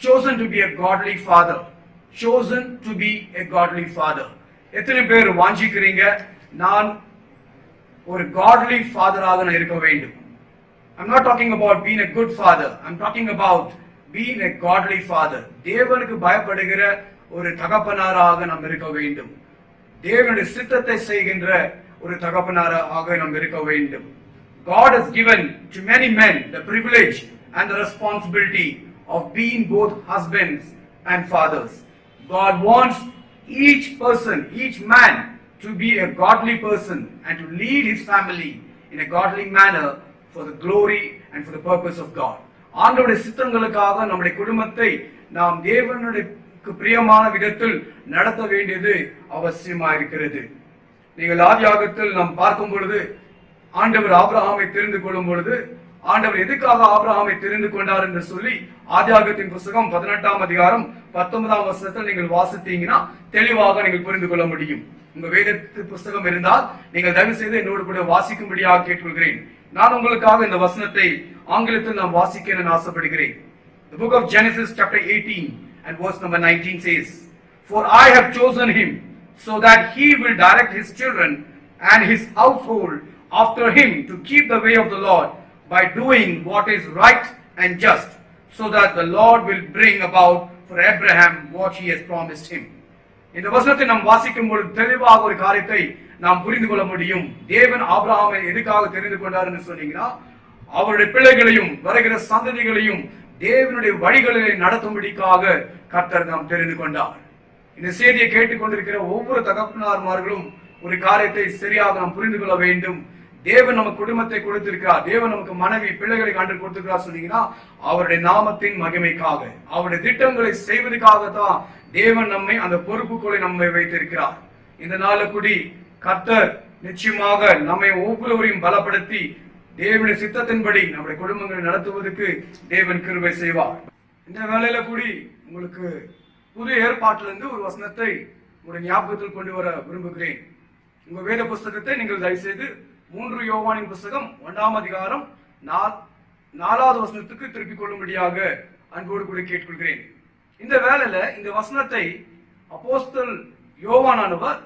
chosen to be a godly father. Chosen to be a godly father. எத்தனை பேர் வாஞ்சிக்கிறீங்க நான் ஒரு godly father-ஆக நான் இருக்க வேண்டும்? I'm not talking about being a good father. I'm talking about being a godly father. தேவனுக்கு பயப்படுகிற ஒரு தகப்பனாராக நாம் இருக்க வேண்டும். தேவனுடைய சித்தத்தை செய்கின்ற ஒரு தகப்பனாராக நாம் இருக்க வேண்டும். God has given to many men the privilege and the responsibility of being both husbands and fathers. God wants each person, each man to be a godly person and to lead his family in a godly manner for the glory and for the purpose of God. ஆண்டவருடைய சித்தங்களுக்காக நம்முடைய குடும்பத்தை நாம் தேவனுடைய பிரியமான விதத்தில் நடத்த வேண்டியது அவசியமாக இருக்கிறது. நீங்கள் ஆதியாகத்தில் நாம் பார்க்கும் பொழுது ஆண்டவர் ஆபிரகாமை தெரிந்து கொள்ளும் பொழுது ஆண்டவர் எதுக்காக ஆபிரகாமை தெரிந்து கொண்டார் என்று சொல்லி ஆதியாகத்தின் புத்தகம் 18ஆம் அதிகாரம் 19ஆம் வசனத்தில் நீங்கள் வாசித்தீங்கன்னா தெளிவாக நீங்கள் புரிந்து கொள்ள முடியும். உங்க வேதத்து புத்தகம் இருந்தால் நீங்கள் தயவு செய்து என்னோடு கூட வாசிக்கும்படியாக கேட்டுக்கொள்கிறேன். நான் உங்களுக்காக இந்த வசனத்தை ஆங்கிலத்தில் நான் வாசிக்க நான் ஆசைப்படுகிறேன். The book of Genesis chapter 18 and verse number 19 says, "For I have chosen him so that he will direct his children and his household after him to keep the way of the Lord by doing what is right and just, so that the Lord will bring about for Abraham what he has promised him." இந்த வசனத்தை நாம் வாசிக்கும் பொழுது தெளிவாக ஒரு காரியத்தை நாம் புரிந்து கொள்ள முடியும். தேவன் ஆபிரகாமை எதுக்காக தெரிந்து கொண்டார் என்று சொன்னீங்கன்னா அவருடைய பிள்ளைகளையும் வருகிற சந்ததிகளையும் தேவனுடைய வழிகளிலே நடத்தும்படிக்காக கர்த்தர் நாம் தெரிந்து கொண்டார். இந்த செய்தியை கேட்டுக்கொண்டிருக்கிற ஒவ்வொரு தகப்பனார்மார்களும் ஒரு காரியத்தை சரியாக நாம் புரிந்து கொள்ள வேண்டும். தேவன் நம்ம குடும்பத்தை கொடுத்திருக்கிறார், தேவன் நமக்கு மனைவி பிள்ளைகளை கண்டு கொடுத்திருக்கிறார் சொன்னீங்கன்னா அவருடைய நாமத்தின் மகிமைக்காக அவருடைய திட்டங்களை செய்வதற்காக தான் தேவன் நம்மை அந்த பொறுப்புகளை நம்மை வைத்திருக்கிறார். இந்த நாள கூடி கர்த்தர் நிச்சயமாக நம்மை ஒவ்வொருவரையும் பலப்படுத்தி தேவனுடைய சித்தத்தின்படி நம்முடைய குடும்பங்களை நடத்துவதற்கு தேவன் கிருபை செய்வார். இந்த வேளையில கூடி உங்களுக்கு புது ஏற்பாட்டிலிருந்து ஒரு வசனத்தை உங்களுடைய ஞாபகத்தில் கொண்டு வர விரும்புகிறேன். உங்க வேத புஸ்தகத்தை நீங்கள் தயவு செய்து 3 யோவானின் புஸ்தகம் 1ஆம் அதிகாரம் 4வது வசனத்துக்கு திருப்பிக் கொள்ளும்படியாக அன்போடு கூட கேட்டுக்கொள்கிறேன். இந்த வேளையில இந்த வசனத்தை அப்போஸ்தலன் யோவானானவர்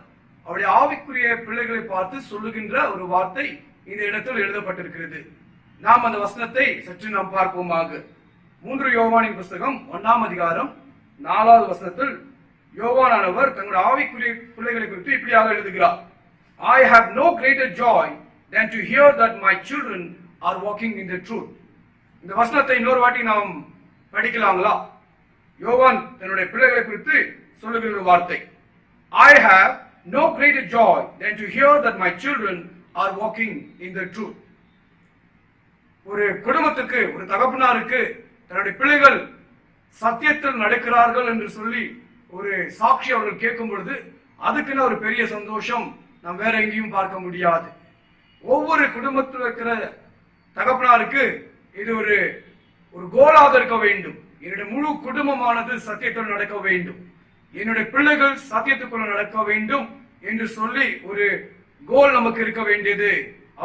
அவருடைய ஆவிக்குரிய பிள்ளைகளை பார்த்து சொல்லுகின்ற ஒரு வார்த்தை இந்த இடத்தில் எழுதப்பட்டிருக்கிறது. நாம் அந்த வசனத்தை சற்று நாம் பார்ப்போமாக. 3 யோவானின் புஸ்தகம் 1ஆம் அதிகாரம் 4வது வசனத்தில் யோவானானவர் தங்களுடைய ஆவிக்குரிய பிள்ளைகளை குறித்து இப்படியாக எழுதுகிறார். I have no greater joy than to hear that my children are walking in the truth. இந்த வசனத்தை இன்னொரு வாட்டி நாம் படிக்கலாங்களா? யோவான் தன்னுடைய பிள்ளைகளை குறித்து சொல்லுகிற ஒரு வார்த்தை. I have no greater joy than to hear that my children are walking in the truth. ஒரு குடும்பத்துக்கு ஒரு தகப்பனாருக்கு தன்னுடைய பிள்ளைகள் சத்தியத்தில் நடக்கிறார்கள் என்று சொல்லி ஒரு சாட்சி அவர்கள் கேட்கும் பொழுது அதுக்குன்னு ஒரு பெரிய சந்தோஷம் நாம் வேற எங்கேயும் பார்க்க முடியாது. ஒவ்வொரு குடும்பத்தில் இருக்கிற தகப்பனாருக்கு இது ஒரு கோலாக இருக்க வேண்டும். என்னுடைய முழு குடும்பமானது சத்தியத்தில் நடக்க வேண்டும், என்னுடைய பிள்ளைகள் சத்தியத்துக்குள்ள நடக்க வேண்டும் என்று சொல்லி ஒரு கோல் நமக்கு இருக்க வேண்டியது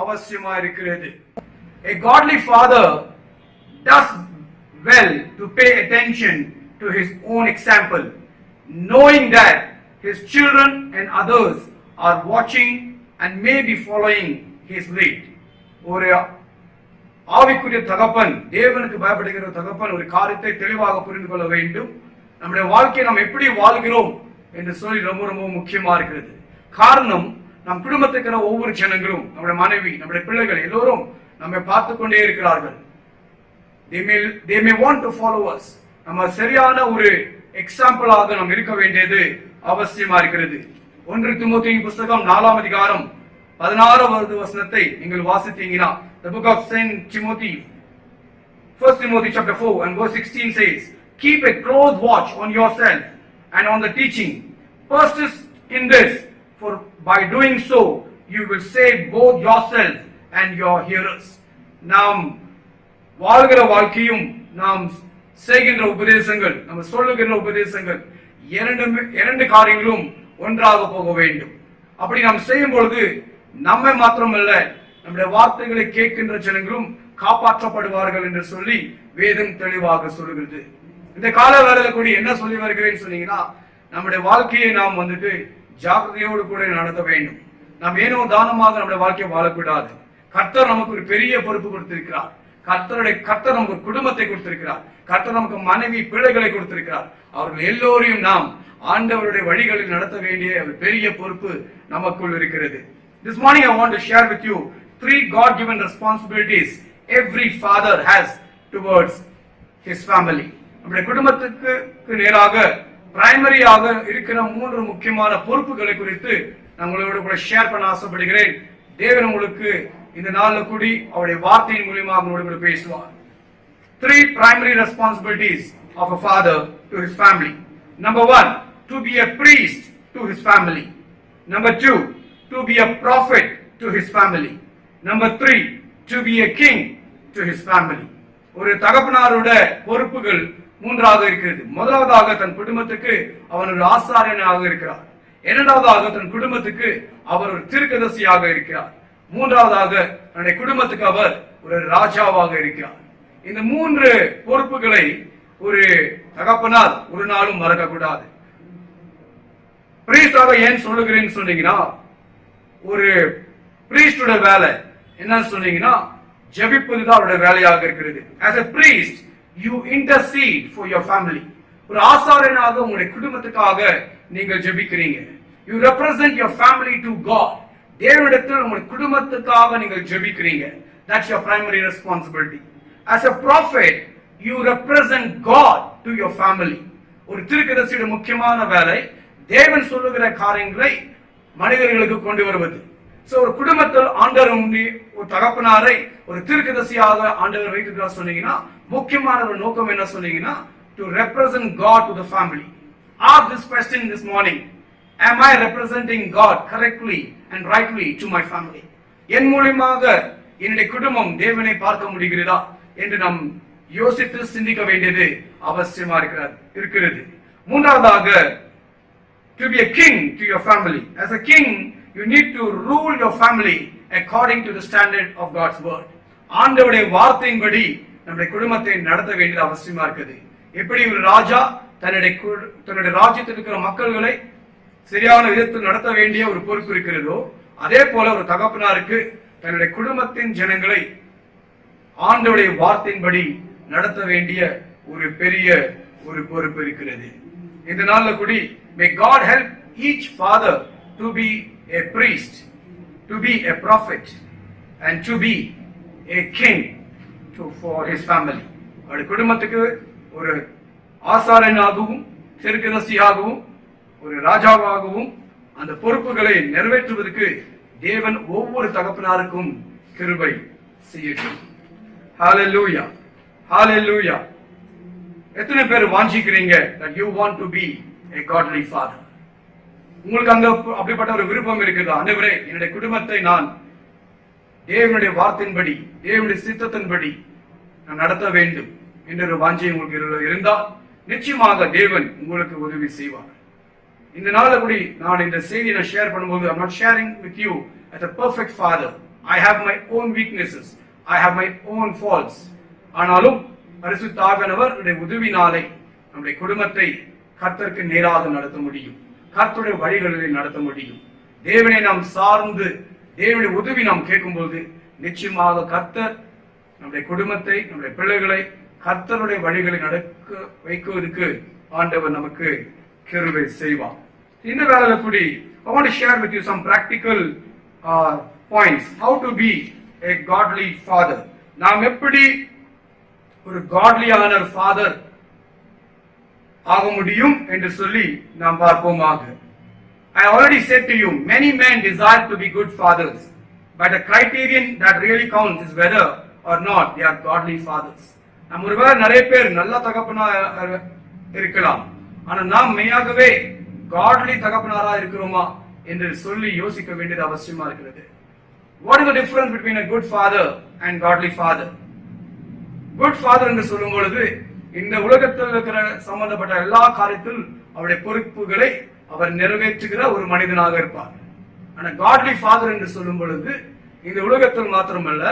அவசியமா இருக்கிறது. A godly father does well to pay attention to his own example, knowing that his children and others are watching and may be following his lead. ஒரு ஆவிக்குரிய தகப்பன், தேவனுக்கு பயப்படுகிற தகப்பன் ஒரு காரியத்தை தெளிவாக புரிந்து கொள்ள வேண்டும். நம்முடைய வாழ்க்கையை நாம் எப்படி வாழ்கிறோம் என்று சொல்லி ரொம்ப ரொம்ப முக்கியமா இருக்கிறது. காரணம், நம் குடும்பத்துக்கிற ஒவ்வொரு ஜனங்களும், நம்முடைய மனைவி, நம்முடைய பிள்ளைகள் எல்லோரும் நம்மை பார்த்து கொண்டே இருக்கிறார்கள். They may want to follow us. நம்ம சரியான ஒரு எக்ஸாம்பிளாக நாம் இருக்க வேண்டியது அவசியமா இருக்கிறது. 1 தீமோத்தேயுவின் புஸ்தகம் 4ஆம் அதிகாரம் 16வது வசனத்தை நீங்கள் வாசித்தீங்கன்னா, the book of Saint Timothy, 1 Timothy chapter 4 and verse 16 says, "Keep a close watch on yourself and on the teaching. Persist in this, for by doing so you will save both yourself and your hearers." நாம் வாழ்கிற வாழ்க்கையும் நாம் செய்கின்ற உபதேசங்கள், நம்ம சொல்லுகின்ற உபதேசங்கள் இரண்டு காரியங்களும் ஒன்றாக போக வேண்டும். அப்படி நாம் செய்யும் பொழுது நம்மை மாத்திரமல்ல நம்முடைய வார்த்தைகளை கேட்கின்ற ஜனங்களும் காப்பாற்றப்படுவார்கள் என்று சொல்லி வேதம் தெளிவாக சொல்லுகிறது. இந்த கால வேளையில கூடி என்ன சொல்லி வருகிறேன்னு சொன்னீங்கன்னா, நம்முடைய வாழ்க்கையை நாம் வந்துட்டு ஜாக்கிரதையோடு கூட நடத்த வேண்டும். நாம் ஏனோ தானமாக நம்முடைய வாழ்க்கையை வாழக்கூடாது. கர்த்தர் நமக்கு ஒரு பெரிய பொறுப்பு கொடுத்திருக்கிறார். கர்த்தர் நமக்கு குடும்பத்தை கொடுத்திருக்கிறார். கர்த்தர் நமக்கு மனைவி பிள்ளைகளை கொடுத்திருக்கிறார். அவர்கள் எல்லோரையும் நாம் ஆண்டவருடைய வழிகளில் நடத்த வேண்டிய ஒரு பெரிய பொறுப்பு நமக்குள் இருக்கிறது. This morning I want to share with you 3 God-given responsibilities every father has towards his family. நம்முடைய குடும்பத்துக்கு நேராக பிரைமரியாக இருக்கிற 3 முக்கியமான பொறுப்புகளை குறித்து நான் உங்களோட கூட ஷேர் பண்ண ஆசைப்படுகிறேன். தேவன் உங்களுக்கு இந்த நாள்ல கூடி அவருடைய வார்த்தையின் மூலமாக உங்களோட கூட பேசுவார். 3 primary responsibilities of a father to his family. Number 1, to be a priest to his family. Number 2, to be a prophet to his family. Number 3, to be a king to his family. ஒரு தகப்பனாரோட பொறுப்புகள் 3ஆக இருக்கிறது. முதலாவதாக தன் குடும்பத்துக்கு அவர் ஒரு ஆசாரியனாக இருக்கிறார். இரண்டாவதாக தன் குடும்பத்துக்கு அவர் ஒரு தீர்க்கதரிசியாக இருக்கிறார். மூன்றாவதாக தன்னுடைய குடும்பத்துக்கு அவர் ஒரு ராஜாவாக இருக்கிறார். இந்த 3 பொறுப்புகளை ஒரு தகப்பனார் ஒரு நாளும் மறக்க கூடாது. பிரீஸ்டாக ஏன் சொல்லுகிறேன்னு சொன்னீங்கன்னா, ஒரு பிரீஸ்டோட வேலை என்ன சொன்னீங்கன்னா, ஜெபிப்பதுதான் அவருடைய வேலையாக இருக்கிறது. As a priest, you intercede for your family. ஒரு ஆசாரியனாக உங்களுடைய குடும்பத்துக்காக நீங்கள் ஜெபிக்கிறீங்க. You represent your family to God. தேவனிடத்தில் உங்களுடைய குடும்பத்துக்காக நீங்கள் ஜெபிக்கிறீங்க. That's your primary responsibility. As a prophet, you represent God to your family. ஒரு தீர்க்கதரிசியோட முக்கியமான வேலை தேவன் சொல்லுகிற காரியங்களை மனிதர்களுக்கு கொண்டு வருவது. சோ ஒரு குடும்பத்தில் ஆண்டவர் ஒரு தகப்பனாரை ஒரு தீர்க்கதரிசியாக ஆண்டவர் வைத்திருக்கிறார் சொன்னீங்கன்னா, முக்கியமான ஒரு நோக்கம் என்ன சொன்னீங்கன்னா, to represent God to the family. Ask this question this morning: am I representing God correctly and rightly to my family? என் மூலமாக என்னுடைய குடும்பம் தேவனை பார்க்க முடிகிறதா என்று நாம் யோசித்து சிந்திக்க வேண்டியது அவசியமா இருக்கிறது. மூன்றாவதாக, to be a king to your family. As a king, you need to rule your family according to the standard of God's word. ஆண்டவருடைய வார்த்தையின்படி நம்முடைய குடும்பத்தை நடத்த வேண்டியது அவசியமா இருக்குது. எப்படி ஒரு ராஜா தன்னுடைய ராஜ்யத்தில் இருக்கிற மக்கள்களை சரியான விதத்தில் நடத்த வேண்டிய ஒரு பொறுப்பு இருக்கிறதோ, அதே போல ஒரு தகப்பனாருக்கு தன்னுடைய குடும்பத்தின் ஜனங்களை ஆண்டவருடைய வார்த்தையின்படி நடத்த வேண்டிய ஒரு பெரிய ஒரு பொறுப்பு இருக்கிறது. இந்த நாள்ல கூடி may God help each father to be a priest, to be a prophet, and to be a king for his family. அவருடைய குடும்பத்துக்கு ஒரு ஆசாரியனாகவும் தீர்க்கதரிசியாகவும் ஒரு ராஜாவாகவும் அந்த பொறுப்புகளை நிறைவேற்றுவதற்கு தேவன் ஒவ்வொரு தகப்பனாருக்கும் கிருபை செய்யட்டும். ஹalleluya, ஹalleluya. எத்தனை பேர் வாஞ்சிக்கிறீங்க that you want to be a godly father? உங்களுக்கு அங்க அப்படிப்பட்ட ஒரு விருப்பம் இருக்குதா? ஆண்டவரே, என்னுடைய குடும்பத்தை நான் தேவனுடைய வார்த்தையின்படி தேவனுடைய சித்தத்தின்படி நான் நடத்த வேண்டும் என்ற ஒரு வாஞ்சை உங்களுக்கு இருந்தால் நிச்சயமாக தேவன் உங்களுக்கு உதவி செய்வார். இந்த நாள்ல கூடி நான் இந்த செய்தியை ஷேர் பண்ணும்போது I'm not sharing with you as a perfect father. I have my own weaknesses. I have my own faults. ஆனாலும் பரிசுத்த ஆவியானவருடைய உதவினாலே நம்முடைய குடும்பத்தை கர்த்தருக்கு நேராக நடத்த முடியும். கர்த்தருடைய வழிகளில் நடத்த முடியும். தேவனை நாம் சார்ந்து தேவனுடைய உதவி நாம் கேட்கும்போது நிச்சயமாக கர்த்தர் நம்முடைய குடும்பத்தை நம்முடைய பிள்ளைகளை கர்த்தருடைய வழிகளை நடக்க வைக்குவதற்கு ஆண்டவர் நமக்கு கிருபை செய்வார். இந்த வேளையில கூடி I want to share with you some practical points how to be a godly father. நாம் எப்படி ஒரு godlyயான father ஆக முடியும் என்று சொல்லி நாம் பார்ப்போமாக. I already said to you, many men desire to be good fathers, but the criterion that really counts is whether or not they are godly fathers. நம்ம ஒருவேளை நிறைய பேர் நல்ல தகப்பனா இருக்கலாம், ஆனா நாம் மெய்யாகவே godly தகப்பனாரா இருக்கிறோமா என்று சொல்லி யோசிக்க வேண்டியது அவசியமா இருக்கிறது. What is the difference between a good father and godly father? Good father என்று சொல்லும் பொழுது இந்த உலகத்தில் இருக்கிற சம்பந்தப்பட்ட எல்லா காரியத்தில் அவருடைய பொறுப்புகளை அவர் நிறைவேற்றுகிற ஒரு மனிதனாக இருப்பார். ஆனா godly father என்று சொல்லும் பொழுது இந்த உலகத்தில் மாத்திரமல்ல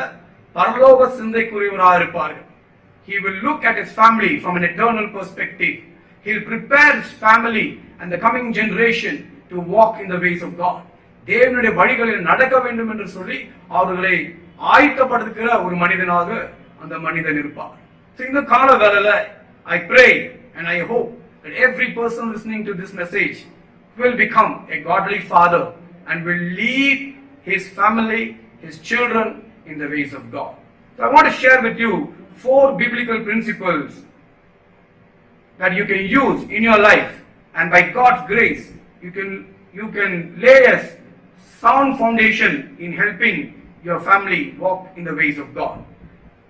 பரலோக சிந்தைக்குரியவராக இருப்பார்கள். he will look at his family from an eternal perspective. He'll prepare his family and the coming generation to walk in the ways of God. தேவனுடைய வழிகளில் நடக்க வேண்டும் என்று சொல்லி அவர்களை ஆயத்தப்படுத்துகிற ஒரு மனிதனாக அந்த மனிதன் இருப்பார். இந்த கால வேளையில I pray and I hope that every person listening to this message will become a godly father and will lead his family, his children in the ways of God. So I want to share with you 4 biblical principles that you can use in your life, and by God's grace you can lay a sound foundation in helping your family walk in the ways of God.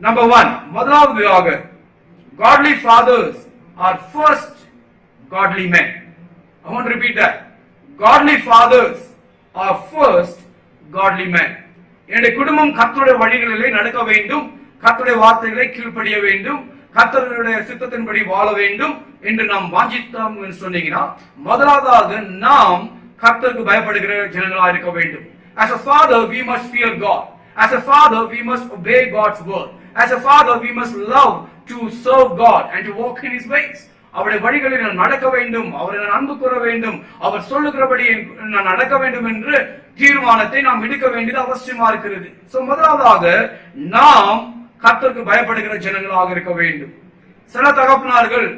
Number 1, முதலாவதாக godly fathers are first godly men. I want to repeat that. Godly fathers are first godly men. என்னுடைய குடும்பம் கர்த்தருடைய வழிகளிலே நடக்க வேண்டும், கர்த்தருடைய வார்த்தைகளை கீழ்ப்படிய வேண்டும், கர்த்தருடைய சித்தத்தின்படி வாழ வேண்டும் என்று நாம் வாஞ்சித்தோம் என்று சொன்னீங்கன்னா, முதலாவதாக நாம் கர்த்தருக்கு பயப்படுகிற ஜனங்களாக இருக்க வேண்டும். As a father we must fear God. As a father we must obey God's word. As a father we must love to serve God and to walk in his ways. அவருடைய வழிகளில் நான் நடக்க வேண்டும், அவரை நான் அன்பு கூற வேண்டும், அவர் சொல்லுகிறபடி நான் நடக்க வேண்டும் என்று தீர்மானத்தை நாம் எடுக்க வேண்டியது அவசியமா இருக்கிறது. சோ முதலாவதாக நாம் கர்த்தருக்கு பயப்படுகிற ஜனங்களாக இருக்க வேண்டும். சில தகப்பனார்கள்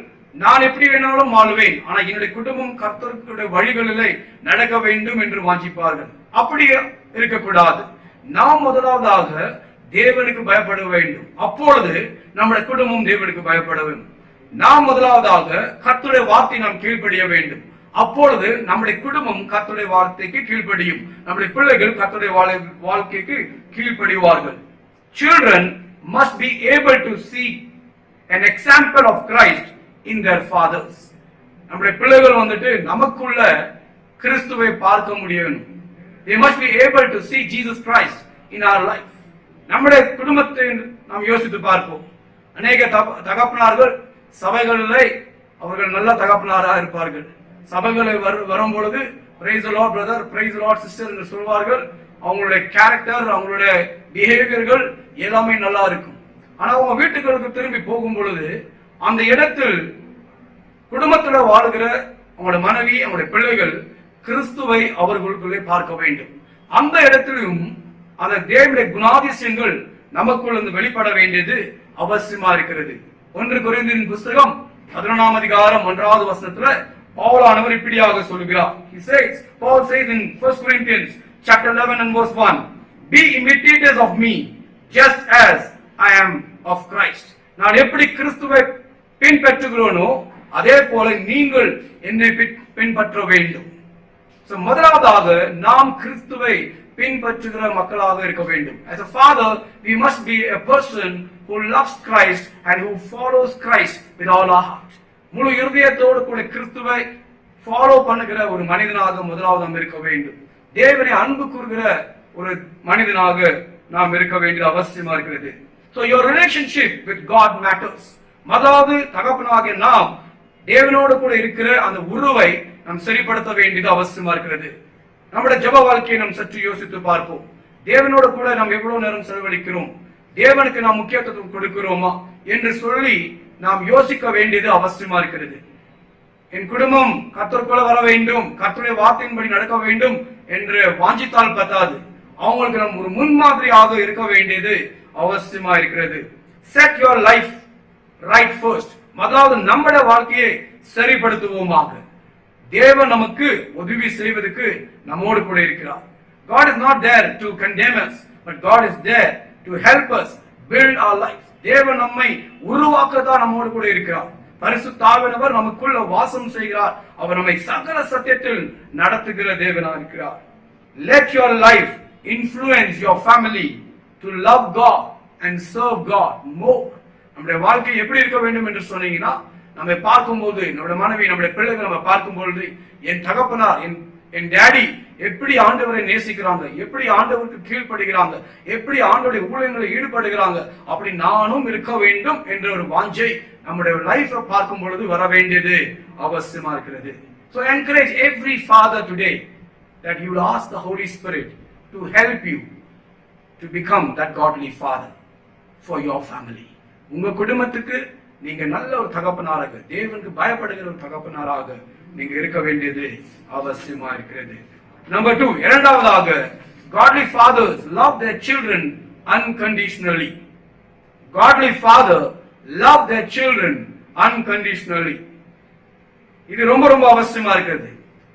நான் எப்படி வேணாலும் வாழுவேன், ஆனா என்னுடைய குடும்பம் கர்த்தருடைய வழிகளிலே நடக்க வேண்டும் என்று வாஞ்சிப்பார்கள். அப்படி இருக்கக்கூடாது. நாம் முதலாவதாக தேவனுக்கு பயப்பட வேண்டும். அப்பொழுது நம்முடைய குடும்பம் தேவனுக்கு பயப்பட வேண்டும். நாம் முதலாவதாக கர்த்தருடைய வார்த்தை நாம் கீழ்ப்படிய வேண்டும். அப்பொழுது நம்முடைய குடும்பம் கர்த்தருடைய வார்த்தைக்கு கீழ்ப்படியும். நம்முடைய பிள்ளைகள் கர்த்தருடைய வாழ்க்கைக்கு கீழ்ப்படிவார்கள். Children must be able to see an example of Christ in their fathers. நம்முடைய பிள்ளைகள் வந்துட்டு நமக்குள்ள கிறிஸ்துவை பார்க்க முடியும். They must be able to see Jesus Christ in our life. நம்முடைய குடும்பத்தை நாம் யோசித்து பார்ப்போம். அநேக தகப்பனார்கள் சபைகளிலே அவர்கள் நல்ல தகப்பனாராக இருப்பார்கள். சபைகளை வரும் பொழுது praise the Lord brother, praise the Lord sister என்று சொல்வார்கள். அவங்களுடைய கேரக்டர், அவங்களுடைய பிஹேவியர்கள் எல்லாமே நல்லா இருக்கும். ஆனா அவங்க வீட்டுகளுக்கு திரும்பி போகும் பொழுது அந்த இடத்தில் குடும்பத்துல வாழுகிற அவங்களுடைய மனைவி, அவங்களுடைய பிள்ளைகள் கிறிஸ்துவை அவர்களுக்குள்ளே பார்க்க வேண்டும். அந்த இடத்திலும் அந்த தேவனுடைய குணாதிசயங்கள் நமக்குள்ள வெளிப்பட வேண்டியது அவசியமா இருக்கிறது. 1 கொரிந்தியர் புத்தகம் 11ஆம் அதிகாரம் 1வது வசனத்துல பவுலானவர் இப்படியாக சொல்கிறார். Paul says in 1 Corinthians chapter 11 and verse 1, be imitators of me just as I am of Christ. நான் எப்படி கிறிஸ்துவை பின்பற்றுகிறேனோ அதே போல நீங்கள் என்னை பின்பற்ற வேண்டும். So முதலாவதாக நாம் கிறிஸ்துவை பின்பற்றுகிற மக்களாக இருக்க வேண்டும். As a father we must be a person who loves Christ and who follows Christ with all our heart. முழு இருதயத்தோடு கூட கிறிஸ்துவை ஃபாலோ பண்ணுகிற ஒரு மனிதனாக முதலாவது இருக்க வேண்டும். தேவனை அன்பு கூறுகிற ஒரு மனிதனாக நாம் இருக்க வேண்டியது அவசியமா இருக்கிறது. So your relationship with God matters. முதலாவது தகப்பனாகிய நாம் தேவனோடு கூட இருக்கிற அந்த உறவை நாம் சரிப்படுத்த வேண்டியது அவசியமா இருக்கிறது. நம்முடைய ஜெப வாழ்க்கையை நாம் சற்று யோசித்து பார்ப்போம். தேவனோடு கூட நாம் எவ்வளவு நேரம் செலவழிக்கிறோம், தேவனுக்கு நாம் முக்கியத்துவம் கொடுக்கிறோமா என்று சொல்லி நாம் யோசிக்க வேண்டியது அவசியமா இருக்கிறது. என் குடும்பம் கர்த்தருக்குள்ள வர வேண்டும், கர்த்தருடைய வார்த்தையின்படி நடக்க வேண்டும் என்று வாஞ்சித்தால் பத்தாது, அவங்களுக்கு நாம் ஒரு முன்மாதிரியாக இருக்க வேண்டியது அவசியமா இருக்கிறது. Set your life right first. முதலாவது நம்முடைய வாழ்க்கையை சரிப்படுத்துவோமாக. தேவன் நமக்கு உதவி செய்வதற்கு நம்மோடு கூட இருக்கிறார். God is not there to condemn us, but God is there to help us build our life. தேவன் நம்மை உருவாக்கத்தான் நம்மோடு கூட இருக்கிறார். பரிசுத்த ஆவியானவர் நமக்குள்ள வாசம் செய்கிறார். அவர் நம்மை சகல சத்தியத்தில் நடத்துகிற தேவனாக இருக்கிறார். Let your life influence your family to love God and serve God more. நம்முடைய வாழ்க்கை எப்படி இருக்க வேண்டும் என்று சொன்னீங்கன்னா, நம்ம பார்க்கும்போது நம்முடைய மனைவி, நம்முடைய பிள்ளைகள் நம்ம பார்க்கும்போது என் தகப்பனார், என் டாடி எப்படி ஆண்டவரை நேசிக்கிறாங்க, எப்படி ஆண்டவருக்கு கீழ்ப்படுகிறாங்க, எப்படி ஆண்டவருடைய ஊழியங்களில் ஈடுபடுகிறாங்க, அப்படி நானும் இருக்க வேண்டும் என்ற ஒரு வாஞ்சை நம்முடைய லைஃபை பார்க்கும் பொழுது வர வேண்டியது அவசியமா இருக்கிறது. So encourage every father today that you will ask the Holy Spirit to help you to become that godly father for your family. உங்க குடும்பத்துக்கு நீங்க நல்ல ஒரு தகப்பனாராக, தேவனுக்கு பயப்படுகிற ஒரு தகப்பனாராக நீங்க இருக்க வேண்டியது அவசியமா இருக்கிறது. நம்பர் 2, இரண்டாவதாக, godly fathers love their children unconditionally. Godly father love their children unconditionally. இது ரொம்ப ரொம்ப அவசியமா இருக்கிறது.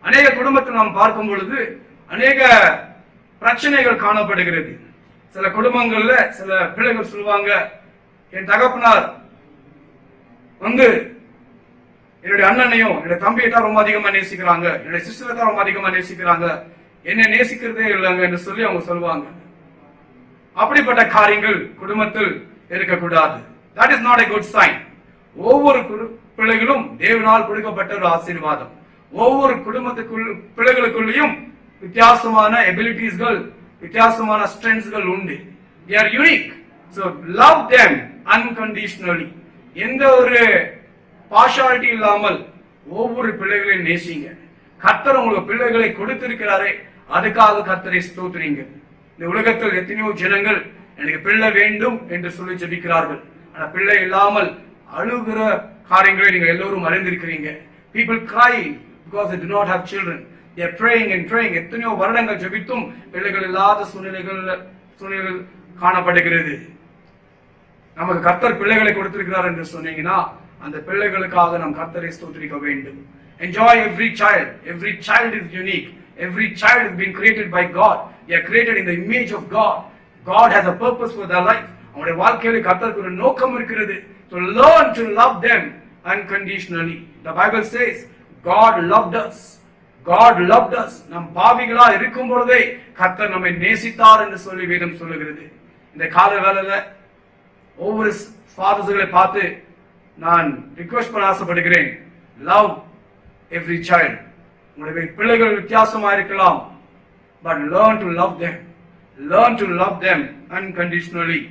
அநேக குடும்பத்தை நாம் பார்க்கும் பொழுது அநேக பிரச்சனைகள் காணப்படுகிறது. சில குடும்பங்கள்ல சில பிள்ளைகள் சொல்லுவாங்க, என் தகப்பனார் வந்து என்னுடைய அண்ணனையும் என்னுடைய தம்பியை தான் ரொம்ப அதிகமா நேசிக்கிறாங்க, என்னுடைய சிஸ்டரை தான் ரொம்ப அதிகமா நேசிக்கிறாங்க, என்ன நேசிக்கிறதே இல்லைங்க என்று சொல்லி அவங்க சொல்லுவாங்க. அப்படிப்பட்ட காரியங்கள் குடும்பத்தில் இருக்கக்கூடாது. That is not a good sign. ஒவ்வொரு பிள்ளைகளும் தேவனால் கொடுக்கப்பட்ட ஒரு ஆசீர்வாதம். ஒவ்வொரு பிள்ளைகளுக்குள்ளேயும் வித்தியாசமான எபிலிட்டிஸ்கள், வித்தியாசமான ஸ்ட்ரென்த்ஸ்கள் உண்டு. They are unique. So love them unconditionally. எந்த ஒரு பார்ஷாலிட்டி இல்லாமல் ஒவ்வொரு பிள்ளைகளையும் நேசிங்க. கர்த்தர் உங்களுக்கு பிள்ளைகளை கொடுத்திருக்கிறாரே, அதுக்காக கர்த்தரை ஸ்தோத்திரிங்க. இந்த உலகத்தில் எத்தனையோ ஜனங்கள் எனக்கு பிள்ளை வேண்டும் என்று சொல்லி ஜெபிக்கிறார்கள். ஆனா பிள்ளை இல்லாமல் அழுகிற காரியங்களை நீங்க எல்லோரும் அறிந்திருக்கிறீங்க. People cry because they do not have children. They are praying and praying. எத்தனையோ வருடங்கள் ஜெபித்தும் பிள்ளைகள் இல்லாத சூழ்நிலைகள் காணப்படுகிறது. நமக்கு கர்த்தர் பிள்ளைகளை கொடுத்திருக்கிறார் என்று சொன்னீங்கன்னா அந்த பிள்ளைகளுக்காக நாம் கர்த்தரை ஸ்தோத்திரிக்க வேண்டும். Enjoy every child. Every child is unique. Every child has been created by God. They are created in the image of God. God has a purpose for their life. அவருடைய வாழ்க்கையில கர்த்தருக்கு ஒரு நோக்கம் இருக்கிறது. So learn to love them unconditionally. The Bible says God loved us. God loved us. நாம் பாவிகளா இருக்கும் பொழுதே கர்த்தர் நம்மை நேசித்தார் என்று சொல்லி வேதம் சொல்லுகிறது. இந்த கால வேளையில ஒவ்வொரு ஃபாதர்ஸ்களை பார்த்து நான் ரிக்வெஸ்ட் பண்ண ஆசைப்படுகிறேன். Love every child. உங்களுடைய பிள்ளைகள் வித்தியாசமா இருக்கலாம், but learn to love them. Learn to love them unconditionally.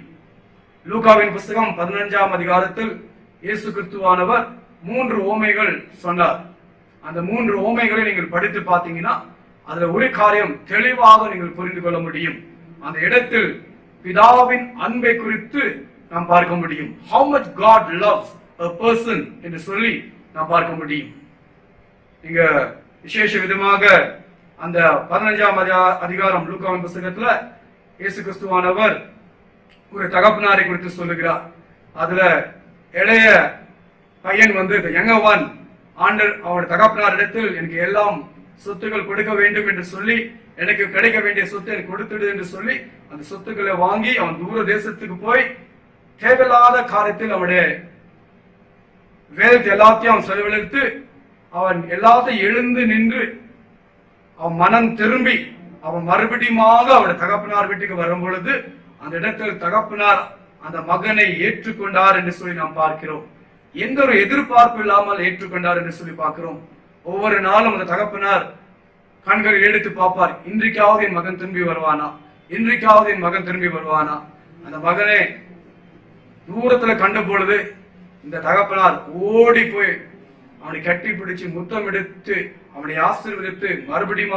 லூகாவின் புத்தகம் 15ஆம் அதிகாரத்தில் இயேசு கிறிஸ்துவானவர் 3 ஓமைகள் சொன்னார். அந்த 3 ஓமைகளை நீங்கள் படித்து பார்த்தீங்கன்னா அதுல ஒரு காரியம் தெளிவாக நீங்கள் புரிந்து கொள்ள முடியும். அந்த இடத்தில் பிதாவின் அன்பை குறித்து நாம் பார்க்க முடியும். How much God loves a person என்று சொல்லி நாம் பார்க்க முடியும். இங்க விசேஷ விதமாக அந்த 15ஆம் அதிகாரம் லூக்காவின் புத்தகத்துல இயேசு கிறிஸ்துவானவர் ஒரு தகப்பனாரை குறித்து சொல்லுகிறார். அதுல இளைய பையன் வந்து யங்கவான் அவருடைய தகப்பனாரிடத்தில் எனக்கு எல்லாம் சொத்துக்கள் கொடுக்க வேண்டும் என்று சொல்லி, எனக்கு கிடைக்க வேண்டிய சொத்தை எனக்கு கொடுத்துடு என்று சொல்லி அந்த சொத்துக்களை வாங்கி அவன் தூர தேசத்துக்கு போய் தேவையில்லாத காரியத்தில் அவனுடைய வேதத்தை எல்லாத்தையும் அவன் செலவழித்து அவன் எல்லாத்தையும் எழுந்து நின்று அவன் மனம் திரும்பி அவன் மறுபடியுமாக அவருடைய தகப்பனார் வீட்டுக்கு வரும் பொழுது அந்த இடத்தில் தகப்பனார் அந்த மகனை ஏற்றுக்கொண்டார் என்று சொல்லி நாம் பார்க்கிறோம். எந்த ஒரு எதிர்பார்ப்பு இல்லாமல் ஏற்றுக்கொண்டார் என்று சொல்லி பார்க்கிறோம். ஒவ்வொரு நாளும் அந்த தகப்பனார் கண்களை எடுத்து பார்ப்பார், இன்றைக்காவது என் மகன் திரும்பி வருவானா, இன்றைக்காவது என் மகன் திரும்பி வருவானா. அந்த மகனை தூரத்துல கண்ட பொழுது இந்த தகப்பனார் ஓடி போய் அவனை கட்டி பிடிச்சு முத்தம் எடுத்து அவனை ஆசீர்வதித்து மறுபடியும்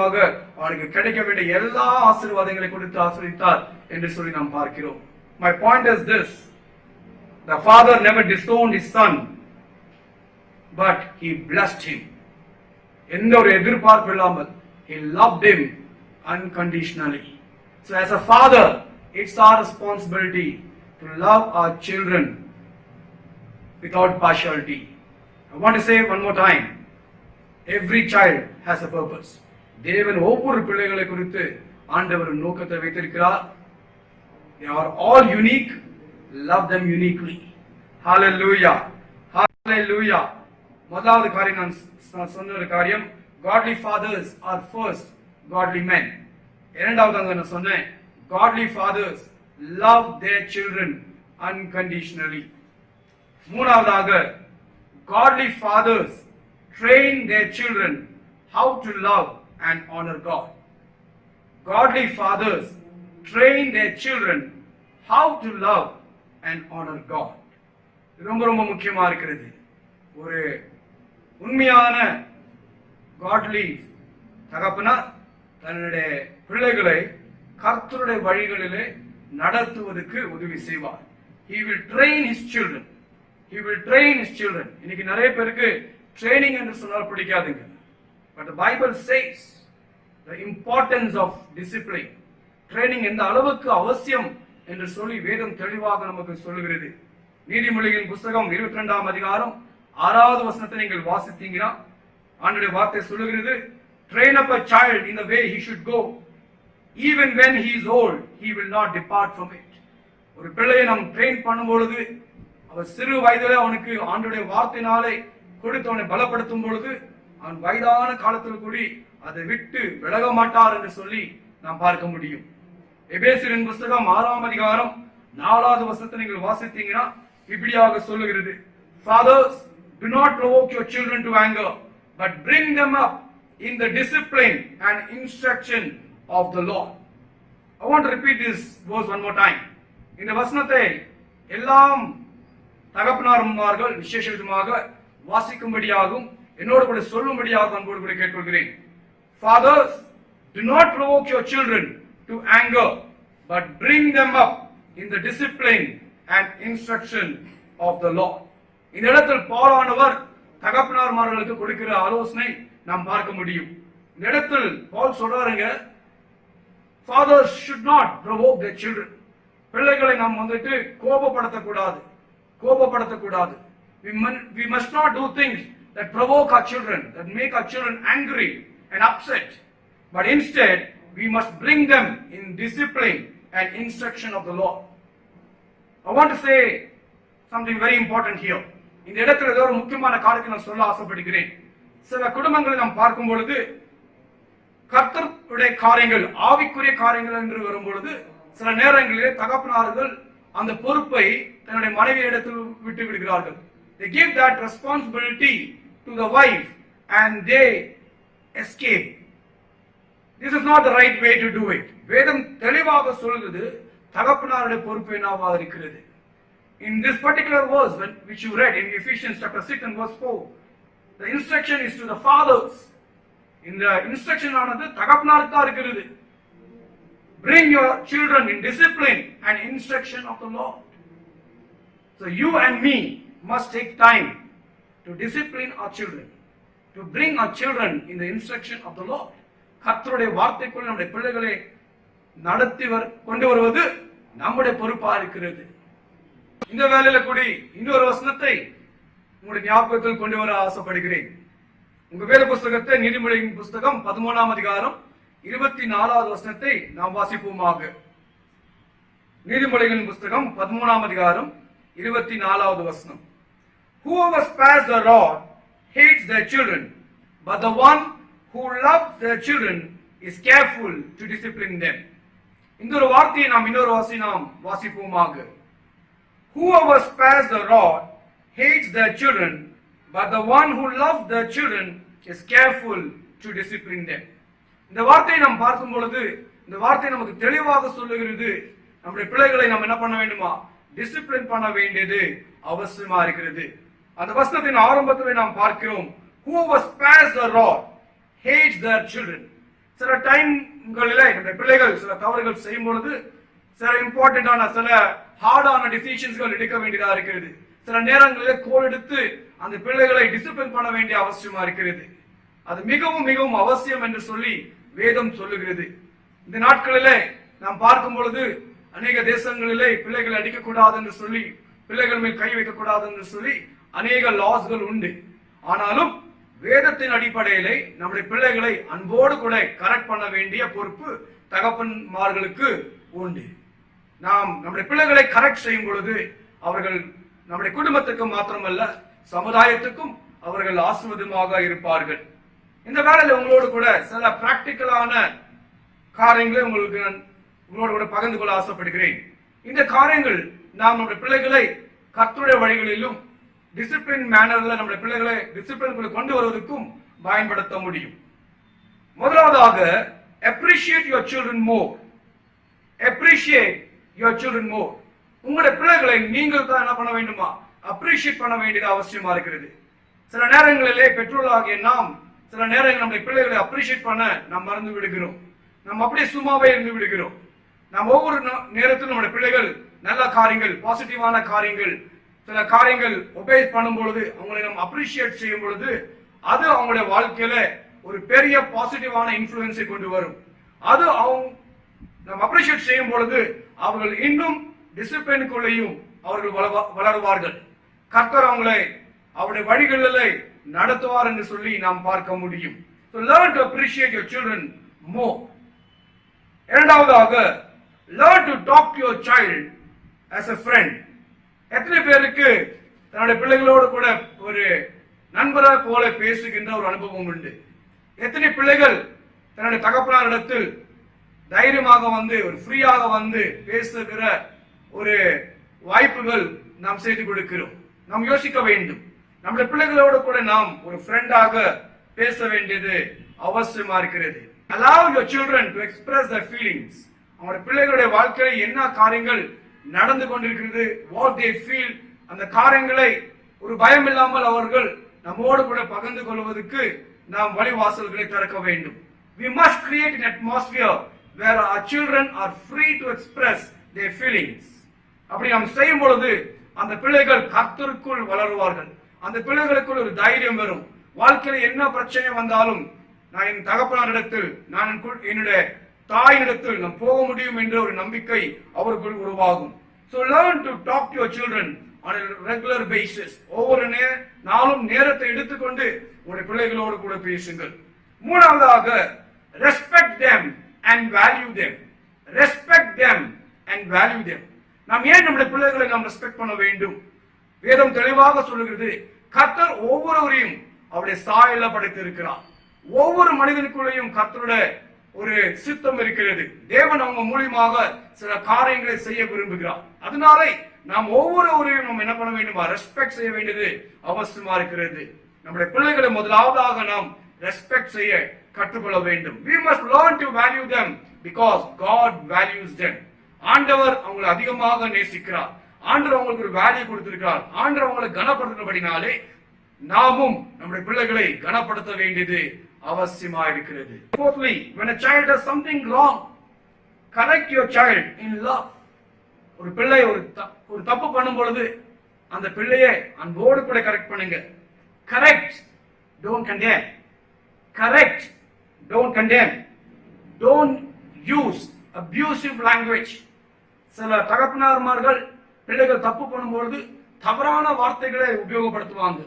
அவனுக்கு கிடைக்க வேண்டிய எல்லா ஆசீர்வாதங்களை கொடுத்து ஆசீர்வதித்தார் என்று சொல்லி நாம் பார்க்கிறோம். My point is this: the father never disowned his son, but he blessed him. எந்த ஒரு எதிர்பார்ப்பு இல்லாமல் he loved him unconditionally. So as a father, it's our responsibility to love our children without partiality. I want to say one more time, every child has a purpose. தேவன் ஒவ்வொரு பிள்ளைகளை குறித்து ஆண்டவர் நோக்கத்தை வைத்திருக்கிறார். They are all unique. Love them uniquely. Hallelujah. Hallelujah. முதலாவது காரியம் நான் சொன்ன ஒரு காரியம், godly fathers are first godly men. இரண்டாவதாக நான் சொன்னேன், godly fathers love their children unconditionally. மூணாவதாக, godly fathers train their children how to love and honor God. Godly fathers train their children how to love and honor God. ரொம்ப ரொம்ப முக்கியமா இருக்கிறது. ஒரு உண்மையான godly தகப்பனார் தன்னுடைய பிள்ளைகளை கர்த்தருடைய வழிகளிலே நடத்துவதற்கு உதவி செய்வார். he will train his children. He will train his children. இன்னைக்கு நிறைய பேருக்கு ட்ரெய்னிங் என்று சொன்னால் பிடிக்காதுங்க. But the Bible says the importance of discipline. Training எந்த அளவுக்கு அவசியம் என்று சொல்லி வேதம் தெளிவாக நமக்கு சொல்லுகிறது. நீதிமொழிகளின் புத்தகம் 22ஆம் அதிகாரம் 6வது வசனத்தை நீங்கள் வாசித்தீங்கன்னா ஆண்டவருடைய வார்த்தை சொல்லுகிறது, train up a child in the way he should go, even when he is old he will not depart from it. ஒரு பிள்ளையை நாம் ட்ரெயின் பண்ணும் பொழுது அவர் சிறு வயதிலே அவனுக்கு ஆண்டவருடைய வார்த்தையினாலே கொடுத்து அவனை பலப்படுத்தும் பொழுது அவன் வயதான காலத்தில் கூடி அதை விட்டு விலக மாட்டார் என்று சொல்லி நாம் பார்க்க முடியும். எபேசியரின் புத்தகம் 6ஆம் அதிகாரம் 4வது வசனத்தை நீங்கள் வாசித்தீங்கன்னா இப்படியாக சொல்லுகிறது, fathers, do not provoke your children to anger, but bring them up in the discipline and instruction of the Lord. I want to repeat this verse one more time. இந்த வசனத்தை எல்லாம் தகப்பனார்மார்கள் விசேஷ விதமாக வாசிக்கும்படியாகவும் என்னோடு கூட சொல்லும்படியாக அன்போடு கூட கேட்டுக்கொள்கிறேன். Fathers, do not provoke your children to anger, but bring them up in the discipline and instruction of the Lord. இந்த இடத்தில் பவுலானவர் தகப்பனார்மார்களுக்கு கொடுக்கிற ஆலோசனை நாம் பார்க்க முடியும். இந்த இடத்தில் பவுல் சொல்றாருங்க, fathers should not provoke their children. பிள்ளைகளை நாம் வந்துட்டு கோபப்படுத்தக்கூடாது. We must not do things that provoke our children, that make our children angry and upset, but instead we must bring them in discipline and instruction of the Lord. I want to say something very important here. இந்த இடத்துல ஏதோ ஒரு முக்கியமான காரியத்தை நான் சொல்ல ஆசைப்படுகிறேன். சில குடும்பங்களை நாம் பார்க்கும் பொழுது கர்த்தருடைய காரியங்கள், ஆவிக்குரிய காரியங்கள் என்று வரும் பொழுது சில நேரங்களிலே தகப்பனார்கள் அந்த பொறுப்பை தன்னுடைய மனைவியிடத்தில் விட்டு விடுகிறார்கள். They give that responsibility to the wife and they escape. This is not the right way to do it. வேதம் தெளிவாக சொல்கிறது தகப்பனாருடைய பொறுப்பு என்னவாக இருக்கிறது. In this particular verse which you read in Ephesians chapter 6 and verse 4, the instruction is to the fathers. இந்த instruction ஆனது தகப்பனாருக்கு தான் இருக்கிறது. Bring your children in discipline and instruction of the Lord. So you and me must take time to discipline our children, to bring our children in the instruction of the Lord. கர்த்தருடைய வார்த்தைக்குள் நம்முடைய பிள்ளைகளை நடத்தி கொண்டு வருவது நம்முடைய பொறுப்பா இருக்கிறது. இந்த வேளையில கூடி இன்னொரு வசனத்தை உங்களுடைய ஞாபகத்தில் கொண்டு வர ஆசைப்படுகிறேன். உங்க வேத புஸ்தகத்தை நீதிமொழியின் புஸ்தகம் 13ஆம் அதிகாரம் 24வது வசனத்தை நாம் வாசிப்போமாக. நீதிமொழிகளின் புஸ்தகம் 13ஆம் அதிகாரம் 24வது வசனம். Whoever spares the rod hates their children, but the one who loves their children is careful to discipline them. இந்த ஒரு வார்த்தையை நாம் இன்னொரு வாசிப்போமாக. Whoever spares the rod hates their children, but the one who loves their children is careful to discipline them. இந்த வார்த்தையை நாம் பார்க்கும் பொழுது இந்த வார்த்தை நமக்கு தெளிவாக சொல்லுகிறது, நம்முடைய பிள்ளைகளை நாம் என்ன பண்ண வேண்டுமா, டிசிப்ளின் பண்ண வேண்டியது அவசியமா இருக்கிறது. அந்த வசனத்தின் ஆரம்பத்தில் நாம் பார்க்கிறோம், whoever spares the rod hates their children. சில டைம்களிலே நம்முடைய பிள்ளைகள் சில தவறுகள் செய்யும் பொழுது சில இம்பார்ட்டன்டான சில ஹார்டான டிசிஷன்ஸ்கள் எடுக்க வேண்டியதா இருக்கிறது. சில நேரங்களிலே கோல் எடுத்து அந்த பிள்ளைகளை டிசிப்ளின் பண்ண வேண்டிய அவசியமா இருக்கிறது. அது மிகவும் மிகவும் அவசியம் என்று சொல்லி வேதம் சொல்லுகிறது. இந்த நாட்களிலே நாம் பார்க்கும் பொழுது அநேக தேசங்களிலே பிள்ளைகளை அடிக்கக்கூடாது என்று சொல்லி, பிள்ளைகள் மேல் கை வைக்கக்கூடாது என்று சொல்லி அநேக லாஸ்கள் உண்டு. ஆனாலும் வேதத்தின் அடிப்படையிலே நம்முடைய பிள்ளைகளை அன்போடு கூட கரெக்ட் பண்ண வேண்டிய பொறுப்பு தகப்பன்மார்களுக்கு உண்டு. நாம் நம்முடைய பிள்ளைகளை கரெக்ட் செய்யும் பொழுது அவர்கள் நம்முடைய குடும்பத்துக்கு மாத்திரமல்ல சமுதாயத்துக்கும் அவர்கள் ஆசீர்வாதமாக இருப்பார்கள். இந்த வேளையில உங்களோடு கூட சில பிராக்டிக்கலான காரியங்களை உங்களோடு கூட பகிர்ந்து கொள்ள ஆசைப்படுகிறேன். இந்த காரியங்கள் நாம் நம்முடைய பிள்ளைகளை கர்த்தருடைய வழிகளிலும் டிசிப்ளின் மேனர்ல நம்முடைய பிள்ளைகளை டிசிப்ளின் கொண்டு வருவதற்கும் பயன்படுத்த முடியும். முதலாவதாக, appreciate your children more. Appreciate your children more. உங்களுடைய பிள்ளைகளை நீங்கள் தான் என்ன பண்ண வேண்டுமா, அப்ரிஷியேட் பண்ண வேண்டியது அவசியமா இருக்கிறது. சில நேரங்களிலே பெற்றோர்களாகிய நாம் சில நேரங்கள் நம்முடைய பிள்ளைகளை அப்ரிஷியேட் பண்ண நாம் மறந்து விடுகிறோம். நாம் அப்படியே சும்மாவே இருந்து விடுகிறோம். நாம் ஒவ்வொரு நேரத்திலும் நம்முடைய பிள்ளைகள் நல்ல காரியங்கள், பாசிட்டிவான காரியங்கள், சில காரியங்கள் ஒபே பண்ணும் பொழுது, அவங்களை நம்ம அப்ரிஷியேட் செய்யும் பொழுது, அது அவங்களுடைய வாழ்க்கையில ஒரு பெரிய பாசிட்டிவான இன்ஃப்ளூயன்ஸை கொண்டு வரும். அது அவங்க நம்ம அப்ரிஷியேட் செய்யும் பொழுது அவர்கள் இன்னும் டிசிப்ளினுக்குள்ளேயும் அவர்கள் வளருவார்கள். கர்த்தர் அவங்களை அவருடைய வழிகளிலே நடத்துவார் என்று சொல்லி நாம் பார்க்க முடியும். So learn to appreciate your children more. இரண்டாவதாக, learn to talk to your child as a friend. எத்தனை பேருக்கு தன்னுடைய பிள்ளைகளோடு கூட ஒரு நண்பரை போல பேசுகின்ற ஒரு அனுபவம் உண்டு? எத்தனை பிள்ளைகள் தன்னுடைய தகப்பனாரிடத்தில் தைரியமாக வந்து ஒரு ஃப்ரீயாக வந்து பேசுகிற ஒரு வாய்ப்புகள் நாம் செய்து கொடுக்கிறோம்? நாம் யோசிக்க வேண்டும். நம்முடைய பிள்ளைகளோடு கூட நாம் ஒரு ஃப்ரெண்டாக பேச வேண்டியது அவசியமா இருக்கிறது. Allow your children to express their feelings. அவருடைய பிள்ளைகளுடைய வாழ்க்கையில் என்ன காரியங்கள் நடந்து கொண்டிருக்கிறது, what they feel, அந்த காரியங்களை ஒரு பயம் இல்லாமல் அவர்கள் நம்மோடு கூட பகிர்ந்து கொள்வதற்கு நாம் வழிவாசல்களை திறக்க வேண்டும். We must create an atmosphere where our children are free to express their feelings. அப்படி நாம் செய்யும் பொழுது அந்த பிள்ளைகள் கர்த்தருக்குள் வளருவார்கள். அந்த பிள்ளைகளுக்குள் ஒரு தைரியம் வரும். வாழ்க்கையில் என்ன பிரச்சனை வந்தாலும் நான் என் தகப்பனாரிடத்தில், நான் என்னுடைய தாயினிடத்தில் நாம் போக முடியும் என்ற ஒரு நம்பிக்கை அவருக்குள் உருவாகும். So learn to talk to your children on a regular basis. ஒவ்வொரு நாளும் நேரத்தை எடுத்துக்கொண்டு உங்களுடைய பிள்ளைகளோடு கூட பேசுங்கள். மூணாவதாக, respect them and value them. Respect them and value them. நாம் ஏன் நம்முடைய பிள்ளைகளை நாம் ரெஸ்பெக்ட் பண்ண வேண்டும்? வேதம் தெளிவாக சொல்லுகிறது, கர்த்தர் ஒவ்வொருவரையும் அவருடைய சாயல படைத்திருக்கிறார். ஒவ்வொரு மனிதனுக்குள்ளேயும் கர்த்தருடைய ஒரு சித்தம் இருக்கிறது. தேவன் அவங்க மூலியமாக சில காரியங்களை செய்ய விரும்புகிறார். அதனாலே நாம் ஒவ்வொருவரையும் நம்ம என்ன பண்ண வேண்டுமா? ரெஸ்பெக்ட் செய்ய வேண்டியது அவசியமா இருக்கிறது. நம்முடைய பிள்ளைகளை முதலாவதாக நாம் ரெஸ்பெக்ட் செய்ய கற்றுக்கொள்ள வேண்டும். We must learn to value them because God values them. ஆண்டவர் அவங்களை அதிகமாக நேசிக்கிறார். ஆண்டவர் அவங்களுக்கு ஒரு வேல்யூ கொடுத்திருக்கிறார். ஆண்டவர் அவங்களை கனப்படுத்தினபடினாலே நாமும் நம்முடைய பிள்ளைகளை கனப்படுத்த வேண்டியது அவசியமா இருக்கிறது. Fourthly, when a child does something wrong, correct your child in love. ஒரு பிள்ளை ஒரு தப்பு பண்ணும் பொழுது அந்த பிள்ளையை அன்போடு கூட கரெக்ட் பண்ணுங்க. Correct, don't condemn. Correct, don't condemn. Don't use abusive language. சில தகப்பனார்மார்கள் பிள்ளைகள் தப்பு பண்ணும்பொழுது தவறான வார்த்தைகளை உபயோகப்படுத்துவாங்க.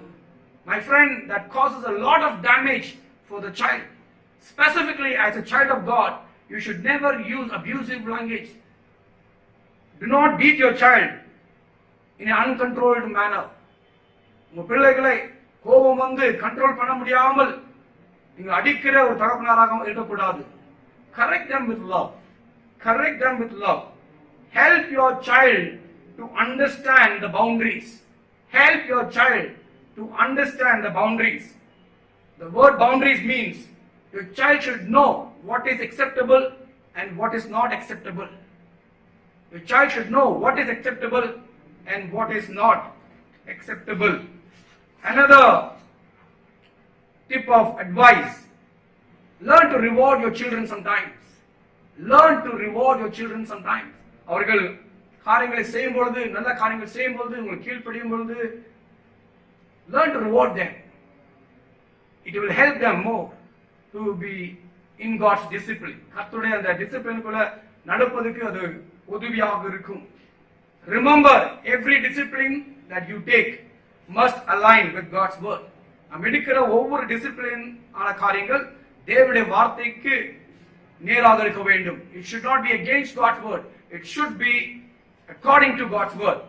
My friend, that causes a lot of damage for the child. Specifically, as a child of God, you should never use abusive language. Do not beat your child in an uncontrolled manner. உங்க பிள்ளைகளை கோபம் வந்து control பண்ண முடியாமல் நீங்க அடிக்கிற ஒரு தகப்பனாராக இருக்கக்கூடாது. Correct them with love. Correct them with love. Help your child to understand the boundaries. Help your child to understand the boundaries. The word boundaries means your child should know what is acceptable and what is not acceptable. Your child should know what is acceptable and what is not acceptable. Another tip of advice, learn to reward your children sometimes. Learn to reward your children sometimes. அவர்கள் காரியங்களை செய்யும் பொழுது, நல்ல காரியங்கள் செய்யும் பொழுது, உங்களுக்கு கீழ்ப்படியும் பொழுது, learn to reward them. It will help them more to be in God's discipline. கர்த்தருடைய அந்த டிசிப்ளினுக்குள்ள நடப்பதற்கு அது உதவியாக இருக்கும். Remember, every discipline that you take must align with God's word. நாம் எடுக்கிற ஒவ்வொரு டிசிப்ளின் ஆன காரியங்கள் தேவனுடைய வார்த்தைக்கு நேராக இருக்க வேண்டும். It should not be against God's word. It should be according to God's word.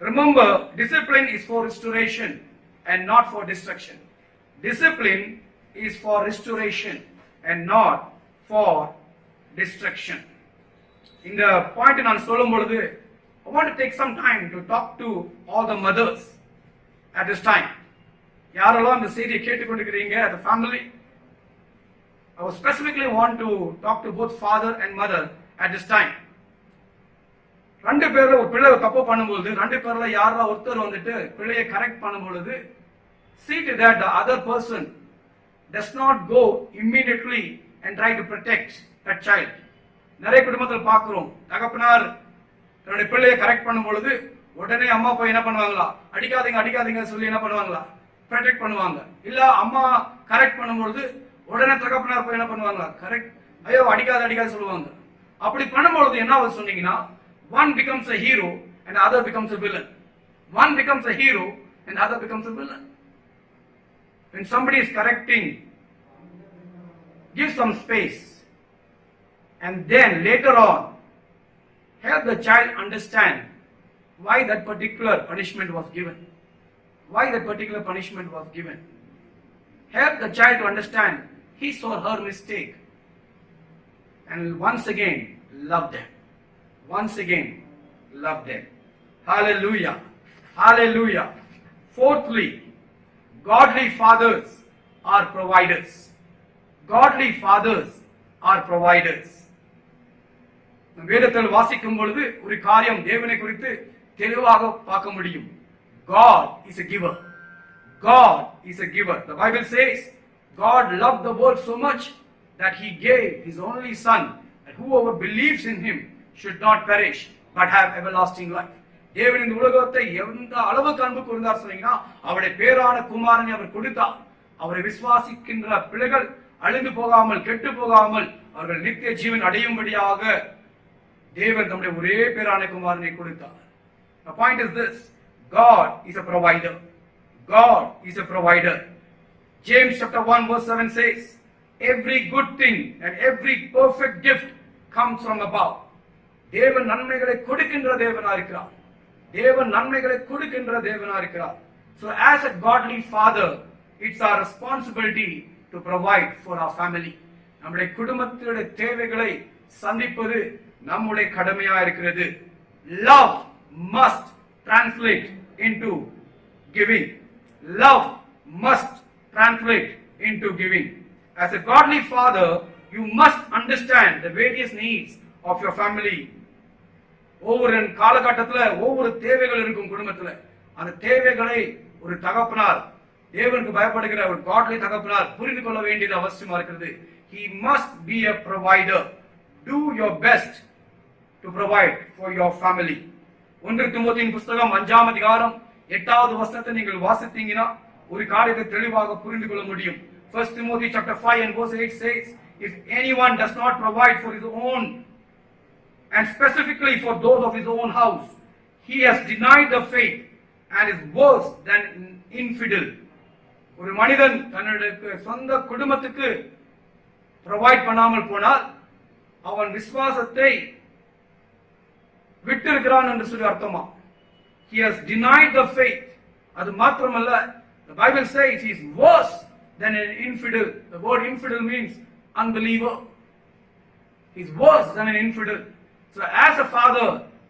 Remember, discipline is for restoration and not for destruction. Discipline is for restoration and not for destruction. இந்த point நான் சொல்லும் பொழுது I want to take some time to talk to all the mothers at this time. யாரெல்லாம் இந்த செய்தியை கேட்டுக்கொண்டிருக்கிறீங்க as a family, I would specifically want to talk to both father and mother at this time. ரெண்டு பேர்ல ஒரு பிள்ளை தப்பு பண்ணும்போது ரெண்டு பேர்ல யாரா ஒருத்தர் வந்துட்டு பிள்ளையை கரெக்ட் பண்ணும்பொழுது see to that the other person does not go immediately and try to protect that child. நிறைய குடும்பத்தில் பார்க்கிறோம், தகப்பனார் தன்னுடைய பிள்ளையை கரெக்ட் பண்ணும் பொழுது உடனே அம்மா போய் என்ன பண்ணுவாங்களா, அடிக்காதீங்க அடிக்காதீங்க சொல்லி என்ன பண்ணுவாங்களா, ப்ரொடெக்ட் பண்ணுவாங்க. இல்ல அம்மா கரெக்ட் பண்ணும்பொழுது உடனே தகப்பனார் போய் என்ன பண்ணுவாங்களா, கரெக்ட், ஐயோ அடிக்காத அடிக்காத சொல்லுவாங்க. அப்படி பண்ணும்பொழுது என்ன ஆகுது சொன்னீங்கன்னா, one becomes a hero and other becomes a villain. One becomes a hero and other becomes a villain. When somebody is correcting, give some space, and then later on help the child understand why that particular punishment was given. Why that particular punishment was given. Help the child to understand his or her mistake. And once again, love them. Once again, love them. Hallelujah. Hallelujah. Fourthly, godly fathers are providers. Godly fathers are providers. வேதத்தில் வாசிக்கும் பொழுது ஒரு காரியம் தேவனை குறித்து தெளிவாக பார்க்க முடியும். God is a giver. God is a giver. The Bible says God loved the world so much that he gave his only son, that whoever believes in him should not perish but have everlasting life. தேவன் இந்த உலகத்தை எந்த அளவுக்கு அன்பு கூர்ந்தார் சொன்னீங்கன்னா, அவருடைய பேரான குமாரனை அவர் கொடுத்தார். அவரை விசுவாசிக்கின்ற பிள்ளைகள் அழிந்து போகாமல் கெட்டு போகாமல் அவர்கள் நித்திய ஜீவன் அடையும்படியாக தேவன் தம்முடைய ஒரே பேரான குமாரனை கொடுத்தார். The point is this: God is a provider. God is a provider. James chapter 1 verse 7 says, every good thing and every perfect gift comes from above. தேவன் நன்மைகளை கொடுக்கின்ற தேவனா இருக்கிறார். தேவன் நன்மைகளை கொடுக்கின்ற தேவனா இருக்கிறார். So as a godly father, it's our responsibility to provide for our family. நம்முடைய குடும்பத்தினுடைய தேவைகளை சந்திப்பது நம்முடைய கடமையா இருக்கிறது. Love must translate into giving. Love must translate into giving. As a godly father, you must understand the various needs of your family. ஒவ்வொரு காலகட்டத்தில் ஒவ்வொரு தேவைகள் இருக்கும் குடும்பத்தில். அந்த தேவைகளை ஒரு தகப்பனார், தேவனுக்கு பயப்படுகிற ஒரு godly தகப்பனார் புரிந்து கொள்ள வேண்டியது அவசியமா இருக்கிறது. He must be a provider. Do your best to provide for your family. 1 தீமோத்தேயுவின் புத்தகம் 5ஆம் அதிகாரம் 8வது வசனத்தை நீங்கள் வாசித்தீங்கன்னா ஒரு காரியத்தை தெளிவாக புரிந்து கொள்ள முடியும். 1 Timothy chapter 5 and verse 8 says, if anyone does not provide for his own and specifically for those of his own house, he has denied the faith and is worse than an infidel. ஒரு மனிதன் தன்னுடைய சொந்த குடும்பத்துக்கு provide பண்ணாமல் போனால் அவன் விசுவாசத்தை விட்டிருக்கிறான் என்று சொல்லி அர்த்தமா. He has denied the faith. அது மாத்திரமல்ல, the Bible says he is worse than an infidel. The word infidel means unbeliever. He is worse than an infidel. So as a father,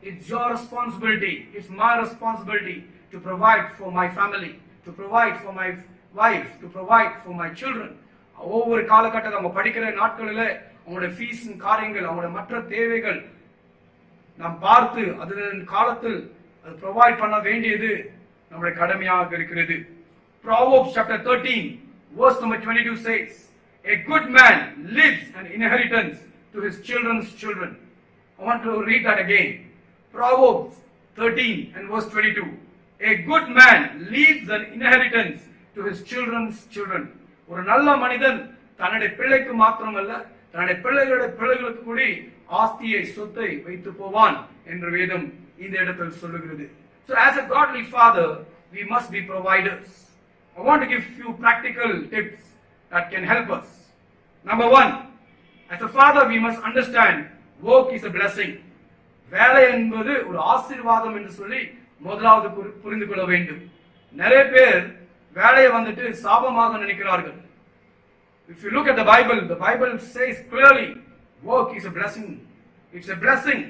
it's your responsibility, it's my responsibility to provide for my family, to provide for my wife, to provide for my children. ஒவ்வொரு காலகட்டத்தில் அவங்க படிக்கிற நாட்களில் அவங்களுடைய fees காரியங்கள், அவங்களுடைய மற்ற தேவைகள் நாம் பார்த்து அதன் காலத்தில் அது ப்ரொவைட் பண்ண வேண்டியது நம்முடைய கடமையாக இருக்கிறது. Proverbs chapter 13 verse number 22 says, a good man leaves an inheritance to his children's children. I want to read that again. Proverbs 13 and verse 22. A good man leaves an inheritance to his children's children. ஒரு நல்ல மனிதன் தன்னுடைய பிள்ளைக்கு மாத்திரமல்ல, தன்னுடைய பிள்ளைகளுடைய பிள்ளைகளுக்கு கூட ஆஸ்தியை சொத்தை வைத்து போவான் என்று வேதம் இந்த இடத்தில் சொல்லுகிறது. So as a godly father, we must be providers. I want to give few practical tips that can help us. Number 1, as a father we must understand work is a blessing. வேலை என்பது ஒரு ஆசீர்வாதம் என்று சொல்லி முதலாவது புரிந்து கொள்ள வேண்டும். நிறைய பேர் வேலையை வந்துட்டு சாபமாக நினைக்கிறார்கள். If you look at the Bible says clearly work is a blessing. It's a blessing.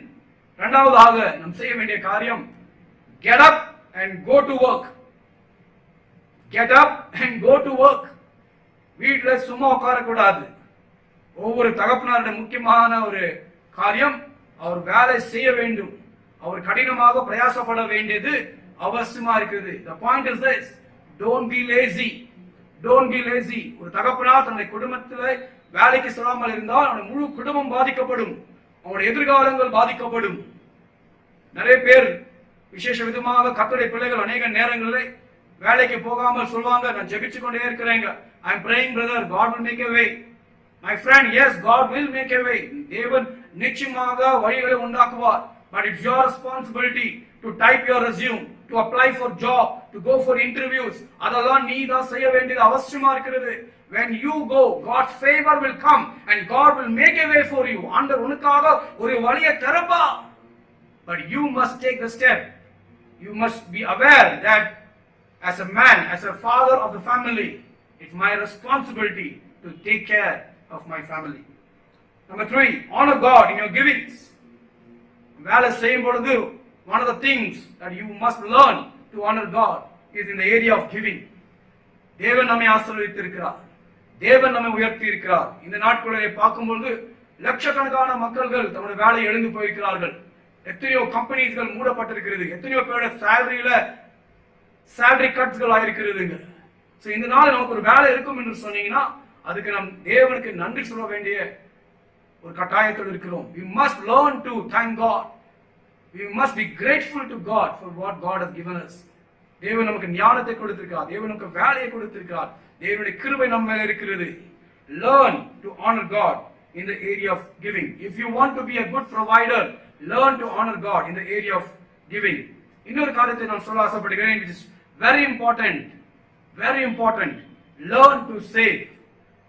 இரண்டாவதாக நாம் செய்ய வேண்டிய காரியம், get up and go to work. Get up and go to work. வீட்ல சும்மா உட்கார கூடாது. ஒவ்வொரு தகப்பனாருடைய முக்கியமான ஒரு காரியம், அவர் வேலை செய்ய வேண்டும். அவர் கடினமாக பிரயாசப்பட வேண்டியது அவசியமா இருக்குது. The point is this: don't be lazy. Don't be lazy. ஒரு தகப்பனார் தன்னுடைய குடும்பத்திலே வேலைக்கு செல்லாமல் இருந்தால் அவனுடைய முழு குடும்பம் பாதிக்கப்படும், அவனுடைய எதிர்காலங்கள் பாதிக்கப்படும். நிறைய பேர் விசேஷ விதமாக கர்த்தருடைய பிள்ளைகள் அநேக நேரங்களில் வேலைக்கு போகாமல் சொல்வாங்க, நான் ஜெபிச்சு கொண்டே இருக்கிறேங்க. I am praying brother, God will make a way. My friend, yes, God will make a way. தேவன் நிச்சயமாக வழிகளை உண்டாக்குவார். But it's your responsibility to type your resume, to apply for job, to go for interviews. அதெல்லாம் நீ தான் செய்ய வேண்டியது அவசியமா இருக்கிறது. When you go, God's favor will come and God will make a way for you. ஆண்டவர் உனக்காக ஒரு வழியை திறப்பார். But you must take the step. You must be aware that as a man, as a father of the family, it's my responsibility to take care of my family. Number 3, honor God in your givings. வேலை செய்யும் பொழுது one of the things that you must learn to honor God is in the area of giving. தேவன் நம்மை ஆசீர்வதித்திருக்கிறார், தேவன் நம்மை உயர்த்தி இருக்கிறார். இந்த நாட்களிலே பார்க்கும்போது லட்சக்கணக்கான மக்கள்கள் தங்களுடைய வேலையை இழந்து போயிருக்கிறார்கள். எத்தனையோ கம்பெனிஸ்கள் மூடப்பட்டிருக்கிறது, எத்தனையோ பேரோட சேலரி கட்ஸ்கள் ஆயிருக்கிறதுங்க. சோ இந்த நாள் நமக்கு ஒரு வேலை இருக்கும் என்று சொன்னீங்கன்னா அதுக்கு நம் தேவனுக்கு நன்றி சொல்ல வேண்டிய ஒரு கட்டாயத்தோடு இருக்கிறோம். We must learn to thank God. We must be grateful to God for what God has given us. தேவன் நமக்கு ஞானத்தை கொடுத்திருக்கிறார், தேவன் நமக்கு வேலையை கொடுத்திருக்கிறார், தேவனுடைய கிருபை நம்ம மேல இருக்கிறது. Learn to honor God in the area of giving. If you want to be a good provider, learn to honor God in the area of giving. இன்னொரு காரியத்தை நான் சொல்ல ஆசைப்படுகிறேன், which is very important. Learn to save.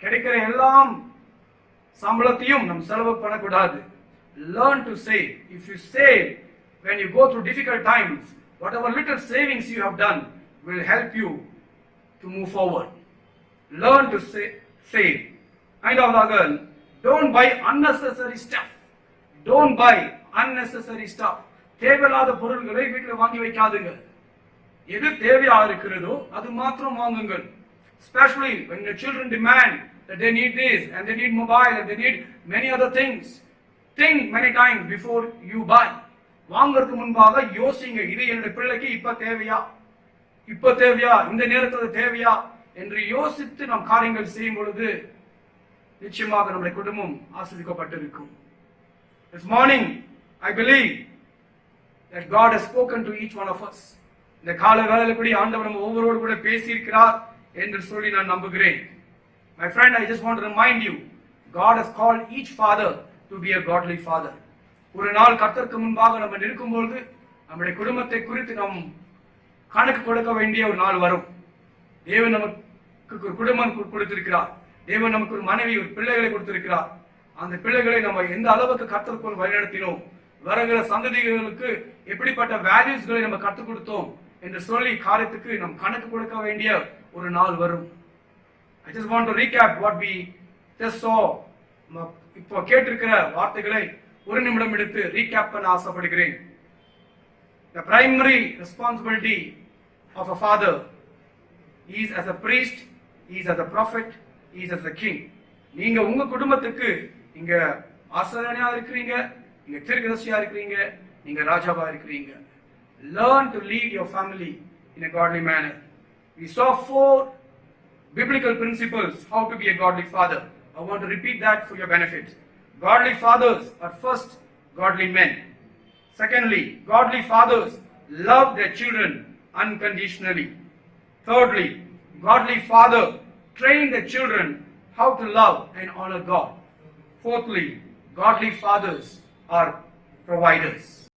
கிடைக்கிற எல்லாம் சம்பளத்தையும் நம் செலவு பண்ணக்கூடாது. Learn to save. If you save when you go through difficult times, whatever little savings you have done will help you to move forward. Learn to save. ஐந்தாவதாக, don't buy unnecessary stuff. Don't buy unnecessary stuff. தேவையில்லாத பொருட்களை வீட்டில் வாங்கி வைக்காதுங்க. எது தேவையா இருக்கிறதோ அது மாத்திரம் வாங்குங்கள். Especially when your children demand that they need this and they need mobile and they need many other things. Think many times before you buy. வாங்கறதுக்கு முன்பாக யோசிங்க, இது என்னுடைய பிள்ளைக்கு இப்ப தேவையா, இந்த நேரத்தில் தேவையா என்று யோசித்து நாம் காரியங்கள் செய்யும் பொழுது நிச்சயமாக நம்முடைய குடும்பம் ஆசீர்வதிக்கப்பட்டிருக்கும். This morning I believe that God has spoken to each one of us. இந்த கால வேளையில கூட ஆண்டவர் நம்ம ஒவ்வொருவரோடு கூட பேசி இருக்கிறார் என்று சொல்லி நான் நம்புகிறேன். My friend, I just want to remind you, God has called each father to be a godly father. ஒரு நாள் கர்த்தருக்கு முன்பாக நம்ம நிற்கும்போது நம்முடைய குடும்பத்தை குறித்து நாம் கணக்கு கொடுக்க வேண்டிய ஒரு நாள் வரும். தேவன் நமக்கு ஒரு குடும்பம் கொடுத்திருக்கிறார், தேவன் நமக்கு ஒரு மனைவி, ஒரு பிள்ளைகளை கொடுத்திருக்கிறார். அந்த பிள்ளைகளை நம்ம எந்த அளவுக்கு கர்த்தருக்குள் வழிநடத்தினோம், வருகிற சந்ததிகளுக்கு எப்படிப்பட்ட வேல்யூஸ்களை நம்ம கற்றுக் கொடுத்தோம் என்று சொல்லி காரியத்துக்கு நம் கணக்கு கொடுக்க வேண்டிய ஒரு நாள் வரும். I just want to recap what we just saw. இப்போ கேட்டிருக்கிற வார்த்தைகளை ஒரு நிமிடம் எடுத்து ரீகேப் பண்ண ஆசைப்படுகிறேன். The primary responsibility of a father is as a priest, is as a prophet, is as a king. நீங்க உங்க குடும்பத்துக்கு இங்க ஆசாரியனா இருக்கிறீங்க, நீங்க தீர்க்கதரிசியா இருக்கிறீங்க, நீங்க ராஜாவா இருக்கிறீங்க. Learn to lead your family in a godly manner. We saw 4 biblical principles how to be a godly father. I want to repeat that for your benefit. Godly fathers are first godly men. Secondly, godly fathers love their children unconditionally. Thirdly, godly father train their children how to love and honor God. Fourthly, godly fathers are providers.